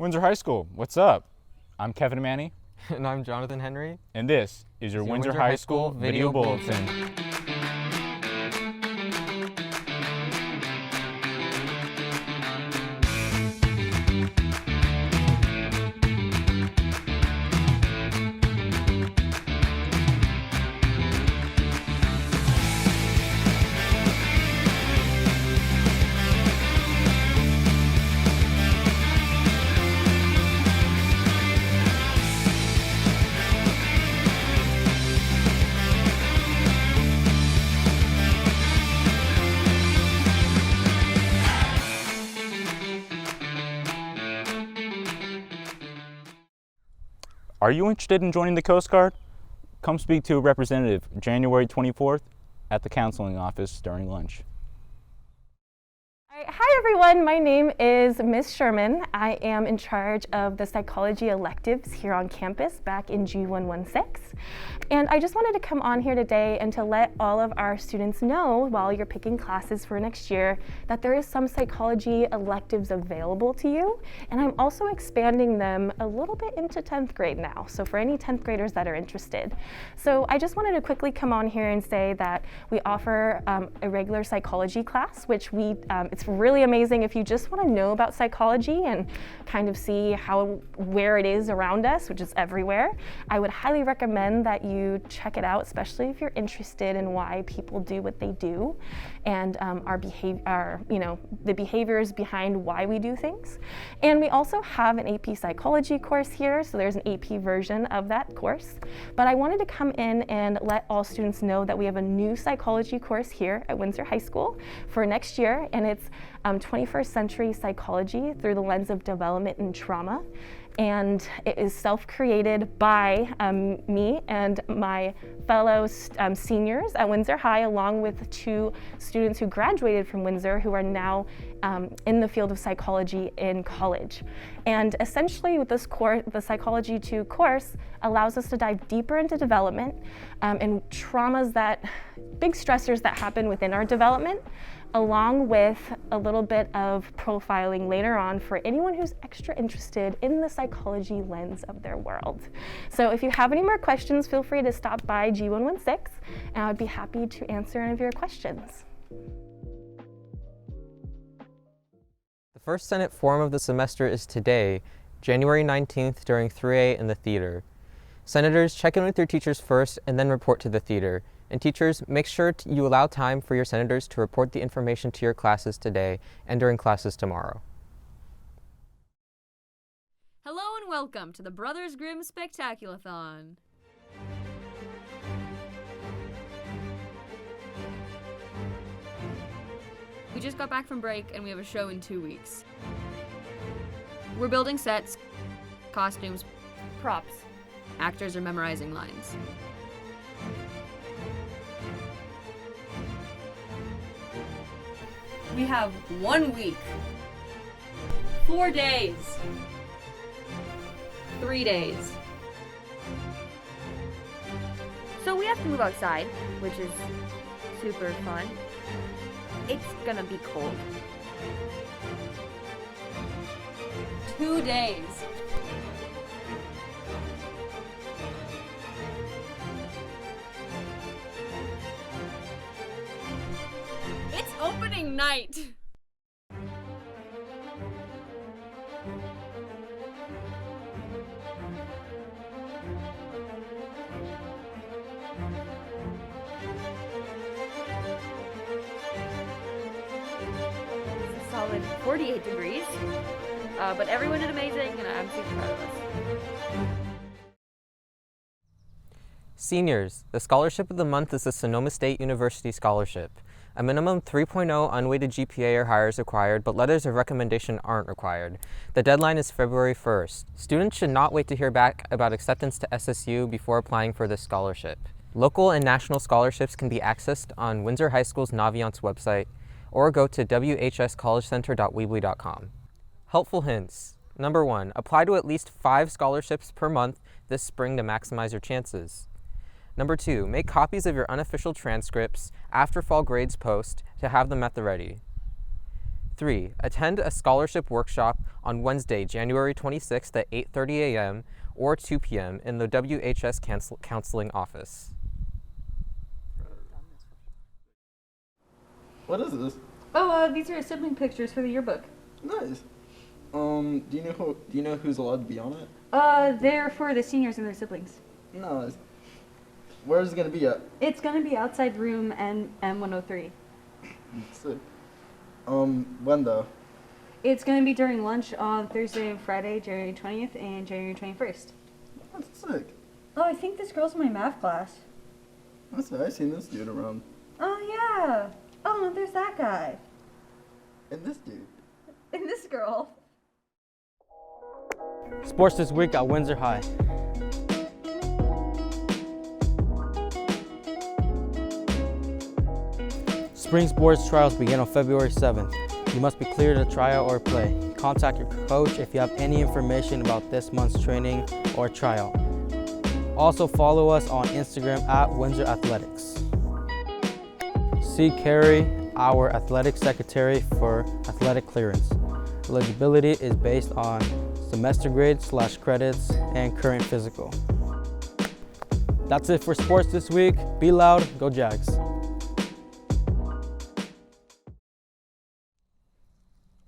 Windsor High School, what's up? I'm Kevin Manny. And I'm Jonathan Henry. And this is your Windsor High School Video Bulletin. Are you interested in joining the Coast Guard? Come speak to a representative January 24th at the counseling office during lunch. Hi everyone, my name is Miss Sherman. I am in charge of the psychology electives here on campus back in G116. And I just wanted to come on here today and to let all of our students know while you're picking classes for next year that there is some psychology electives available to you. And I'm also expanding them a little bit into 10th grade now. So for any 10th graders that are interested. So I just wanted to quickly come on here and say that we offer a regular psychology class, which it's really amazing if you just want to know about psychology and kind of see where it is around us, which is everywhere. I would highly recommend that you check it out, especially if you're interested in why people do what they do and the behaviors behind why we do things. And we also have an AP psychology course here, so there's an AP version of that course. But I wanted to come in and let all students know that we have a new psychology course here at Windsor High School for next year, and it's 21st century psychology through the lens of development and trauma. And it is self-created by me and my fellow seniors at Windsor High, along with 2 students who graduated from Windsor who are now in the field of psychology in college. And essentially with this course, the Psychology 2 course allows us to dive deeper into development and traumas, big stressors that happen within our development, along with a little bit of profiling later on for anyone who's extra interested in the psychology lens of their world. So if you have any more questions, feel free to stop by G116 and I would be happy to answer any of your questions. The first Senate forum of the semester is today, January 19th during 3A in the theater. Senators, check in with your teachers first and then report to the theater. And teachers, make sure you allow time for your senators to report the information to your classes today and during classes tomorrow. Hello and welcome to the Brothers Grimm Spectaculathon. We just got back from break and we have a show in 2 weeks. We're building sets, costumes, props. Actors are memorizing lines. We have 1 week, 4 days, 3 days. So we have to move outside, which is super fun. It's gonna be cold. 2 days. It's opening night! It's a solid 48 degrees, but everyone did amazing and I'm super proud of us. Seniors, the scholarship of the month is the Sonoma State University Scholarship. A minimum 3.0 unweighted GPA or higher is required, but letters of recommendation aren't required. The deadline is February 1st. Students should not wait to hear back about acceptance to SSU before applying for this scholarship. Local and national scholarships can be accessed on Windsor High School's Naviance website or go to whscollegecenter.weebly.com. Helpful hints. Number 1, apply to at least 5 scholarships per month this spring to maximize your chances. Number 2, make copies of your unofficial transcripts after fall grades post to have them at the ready. 3. Attend a scholarship workshop on Wednesday, January 26th at 8:30 a.m. or 2 p.m. in the WHS Counseling Office. What is this? Oh, these are sibling pictures for the yearbook. Nice. Do you know who's allowed to be on it? They're for the seniors and their siblings. Nice. Where's it gonna be at? It's gonna be outside room M103. Sick. When though? It's gonna be during lunch on Thursday and Friday, January 20th and January 21st. That's sick. Oh, I think this girl's in my math class. That's it. I've seen this dude around. Oh, yeah. Oh, there's that guy. And this dude. And this girl. Sports this week at Windsor High. Spring sports trials begin on February 7th. You must be cleared to try out or play. Contact your coach if you have any information about this month's training or tryout. Also follow us on Instagram at Windsor Athletics. See Carrie, our athletic secretary, for athletic clearance. Eligibility is based on semester grades / credits and current physical. That's it for sports this week. Be loud, go Jags.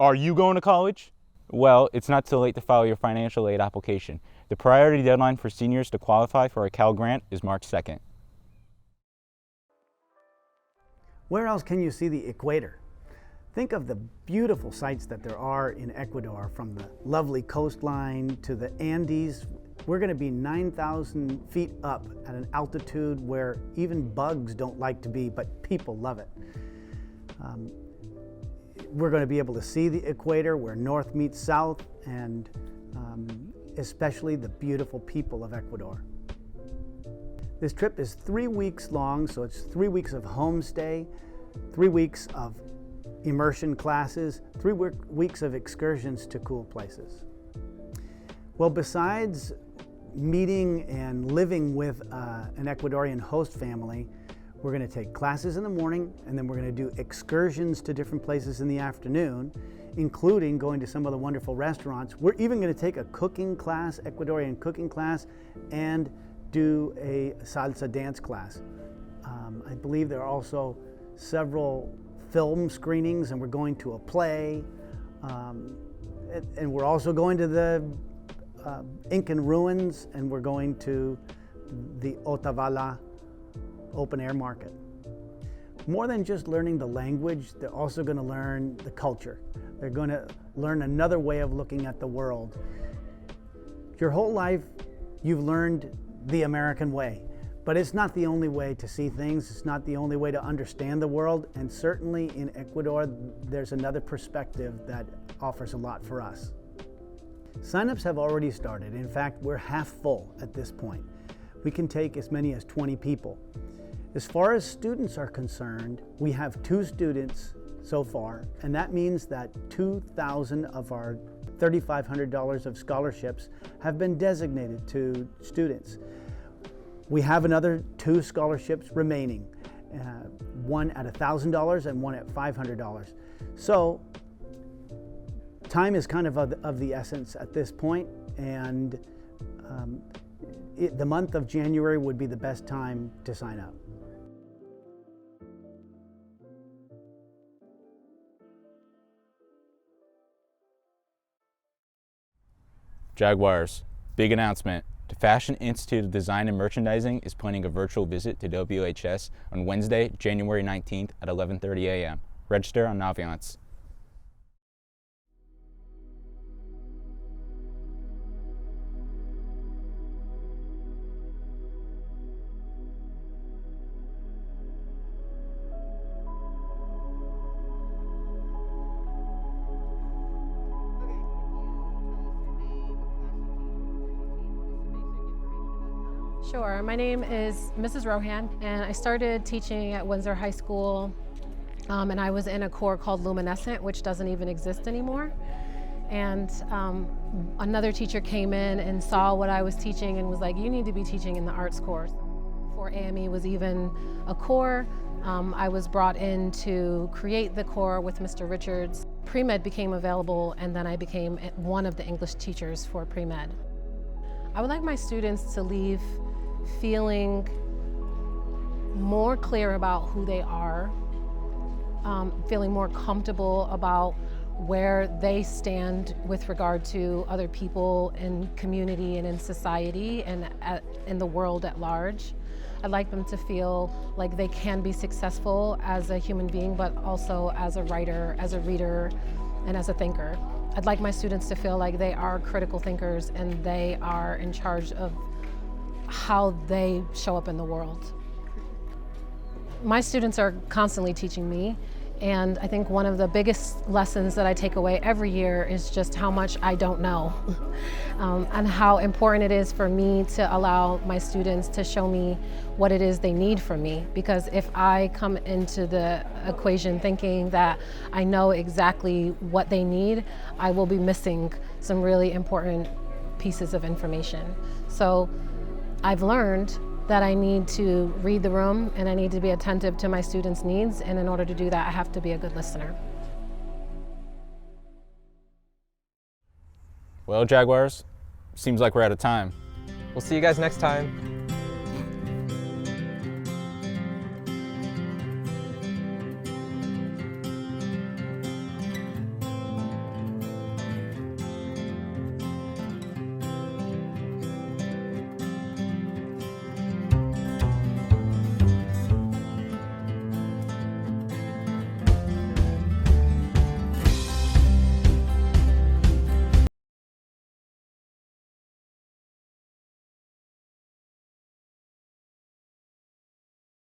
Are you going to college? Well, it's not too late to file your financial aid application. The priority deadline for seniors to qualify for a Cal grant is March 2nd. Where else can you see the equator? Think of the beautiful sights that there are in Ecuador, from the lovely coastline to the Andes. We're going to be 9,000 feet up at an altitude where even bugs don't like to be, but people love it. We're going to be able to see the equator where north meets south, and especially the beautiful people of Ecuador. This trip is 3 weeks long, so it's 3 weeks of homestay, 3 weeks of immersion classes, 3 weeks of excursions to cool places. Well, besides meeting and living with an Ecuadorian host family, we're going to take classes in the morning, and then we're going to do excursions to different places in the afternoon, including going to some of the wonderful restaurants. We're even going to take a cooking class, Ecuadorian cooking class, and do a salsa dance class. I believe there are also several film screenings, and we're going to a play, and we're also going to the Incan ruins, and we're going to the Otavalo open air market. More than just learning the language, they're also going to learn the culture. They're going to learn another way of looking at the world. Your whole life, you've learned the American way, but it's not the only way to see things. It's not the only way to understand the world, and certainly in Ecuador, there's another perspective that offers a lot for us. Sign-ups have already started. In fact, we're half full at this point. We can take as many as 20 people. As far as students are concerned, we have 2 students so far, and that means that 2,000 of our $3,500 of scholarships have been designated to students. We have another 2 scholarships remaining, one at $1,000 and one at $500. So time is kind of the essence at this point, and the month of January would be the best time to sign up. Jaguars, big announcement. The Fashion Institute of Design and Merchandising is planning a virtual visit to WHS on Wednesday, January 19th at 11:30 a.m. Register on Naviance. Sure. My name is Mrs. Rohan, and I started teaching at Windsor High School, and I was in a corps called Luminescent, which doesn't even exist anymore. And another teacher came in and saw what I was teaching and was like, you need to be teaching in the arts course. Before AME was even a corps, I was brought in to create the corps with Mr. Richards. pre-med became available, and then I became one of the English teachers for pre-med. I would like my students to leave feeling more clear about who they are, feeling more comfortable about where they stand with regard to other people in community and in society and in the world at large. I'd like them to feel like they can be successful as a human being, but also as a writer, as a reader, and as a thinker. I'd like my students to feel like they are critical thinkers and they are in charge of how they show up in the world. My students are constantly teaching me, and I think one of the biggest lessons that I take away every year is just how much I don't know and how important it is for me to allow my students to show me what it is they need from me. Because if I come into the equation thinking that I know exactly what they need, I will be missing some really important pieces of information. So I've learned that I need to read the room and I need to be attentive to my students' needs, and in order to do that, I have to be a good listener. Well, Jaguars, seems like we're out of time. We'll see you guys next time.